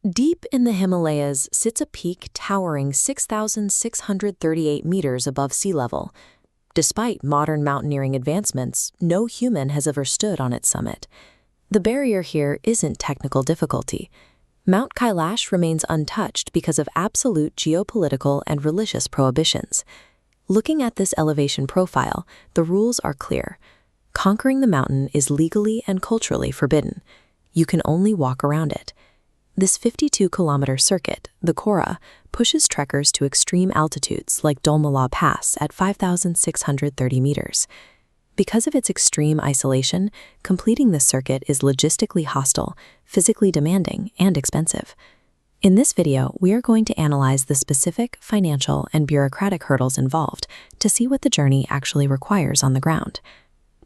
Deep in the Himalayas sits a peak towering 6,638 meters above sea level. Despite modern mountaineering advancements, no human has ever stood on its summit. The barrier here isn't technical difficulty. Mount Kailash remains untouched because of absolute geopolitical and religious prohibitions. Looking at this elevation profile, the rules are clear. Conquering the mountain is legally and culturally forbidden. You can only walk around it. This 52-kilometer circuit, the Kora, pushes trekkers to extreme altitudes like Dolmala Pass at 5,630 meters. Because of its extreme isolation, completing this circuit is logistically hostile, physically demanding, and expensive. In this video, we are going to analyze the specific financial and bureaucratic hurdles involved to see what the journey actually requires on the ground.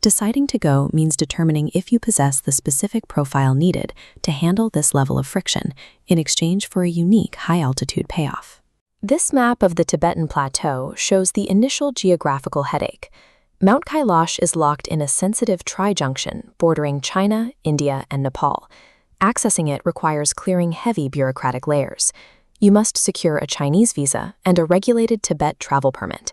Deciding to go means determining if you possess the specific profile needed to handle this level of friction in exchange for a unique high-altitude payoff. This map of the Tibetan Plateau shows the initial geographical headache. Mount Kailash is locked in a sensitive tri-junction bordering China, India, and Nepal. Accessing it requires clearing heavy bureaucratic layers. You must secure a Chinese visa and a regulated Tibet travel permit.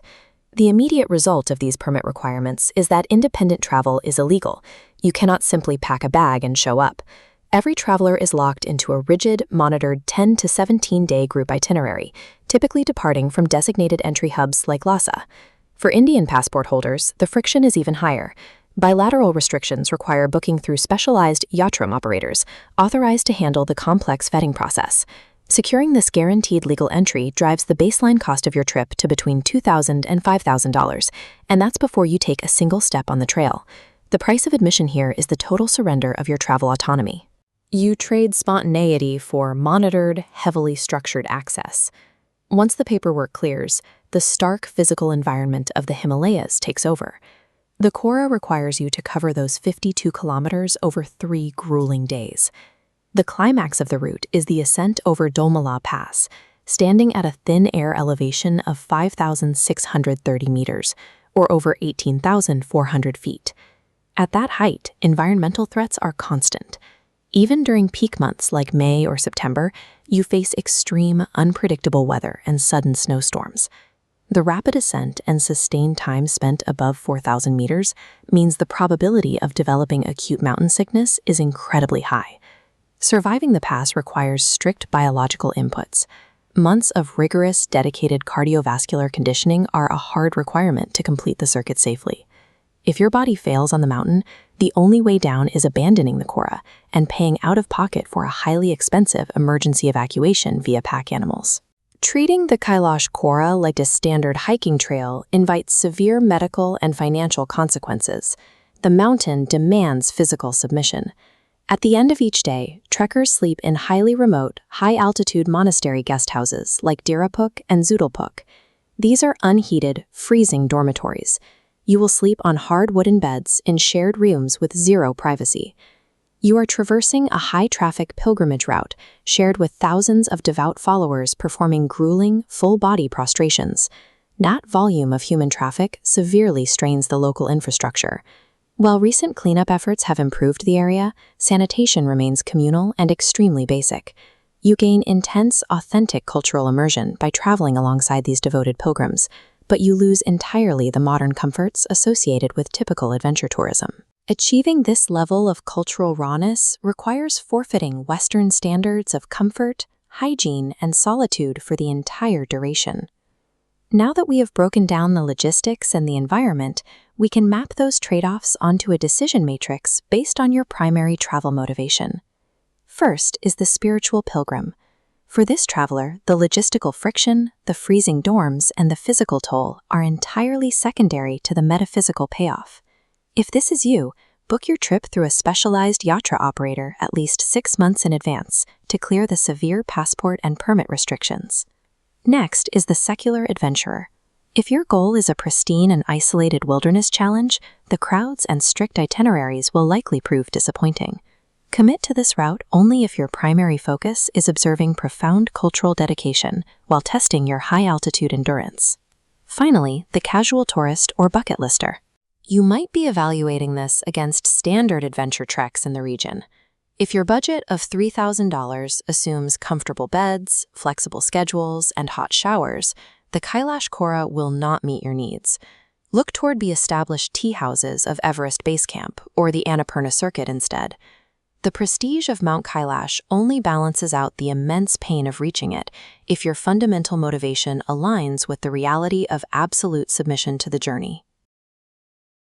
The immediate result of these permit requirements is that independent travel is illegal. You cannot simply pack a bag and show up. Every traveler is locked into a rigid, monitored 10 to 17-day group itinerary, typically departing from designated entry hubs like Lhasa. For Indian passport holders, the friction is even higher. Bilateral restrictions require booking through specialized yatram operators, authorized to handle the complex vetting process. Securing this guaranteed legal entry drives the baseline cost of your trip to between $2,000 and $5,000, and that's before you take a single step on the trail. The price of admission here is the total surrender of your travel autonomy. You trade spontaneity for monitored, heavily structured access. Once the paperwork clears, the stark physical environment of the Himalayas takes over. The Kora requires you to cover those 52 kilometers over 3 grueling days. The climax of the route is the ascent over Dolmala Pass, standing at a thin air elevation of 5,630 meters, or over 18,400 feet. At that height, environmental threats are constant. Even during peak months like May or September, you face extreme, unpredictable weather and sudden snowstorms. The rapid ascent and sustained time spent above 4,000 meters means the probability of developing acute mountain sickness is incredibly high. Surviving the pass requires strict biological inputs. Months of rigorous, dedicated cardiovascular conditioning are a hard requirement to complete the circuit safely. If your body fails on the mountain, the only way down is abandoning the Kora and paying out of pocket for a highly expensive emergency evacuation via pack animals. Treating the Kailash Kora like a standard hiking trail invites severe medical and financial consequences. The mountain demands physical submission. At the end of each day, trekkers sleep in highly remote, high-altitude monastery guest houses like Dirapuk and Zoodlepuk. These are unheated, freezing dormitories. You will sleep on hard wooden beds in shared rooms with zero privacy. You are traversing a high-traffic pilgrimage route shared with thousands of devout followers performing grueling, full-body prostrations. That volume of human traffic severely strains the local infrastructure. While recent cleanup efforts have improved the area, sanitation remains communal and extremely basic. You gain intense, authentic cultural immersion by traveling alongside these devoted pilgrims, but you lose entirely the modern comforts associated with typical adventure tourism. Achieving this level of cultural rawness requires forfeiting Western standards of comfort, hygiene, and solitude for the entire duration. Now that we have broken down the logistics and the environment, we can map those trade-offs onto a decision matrix based on your primary travel motivation. First is the spiritual pilgrim. For this traveler, the logistical friction, the freezing dorms, and the physical toll are entirely secondary to the metaphysical payoff. If this is you, book your trip through a specialized yatra operator at least 6 months in advance to clear the severe passport and permit restrictions. Next is the secular adventurer. If your goal is a pristine and isolated wilderness challenge, the crowds and strict itineraries will likely prove disappointing. Commit to this route only if your primary focus is observing profound cultural dedication while testing your high-altitude endurance. Finally, the casual tourist or bucket lister. You might be evaluating this against standard adventure treks in the region. If your budget of $3,000 assumes comfortable beds, flexible schedules, and hot showers, the Kailash Kora will not meet your needs. Look toward the established tea houses of Everest Base Camp or the Annapurna Circuit instead. The prestige of Mount Kailash only balances out the immense pain of reaching it if your fundamental motivation aligns with the reality of absolute submission to the journey.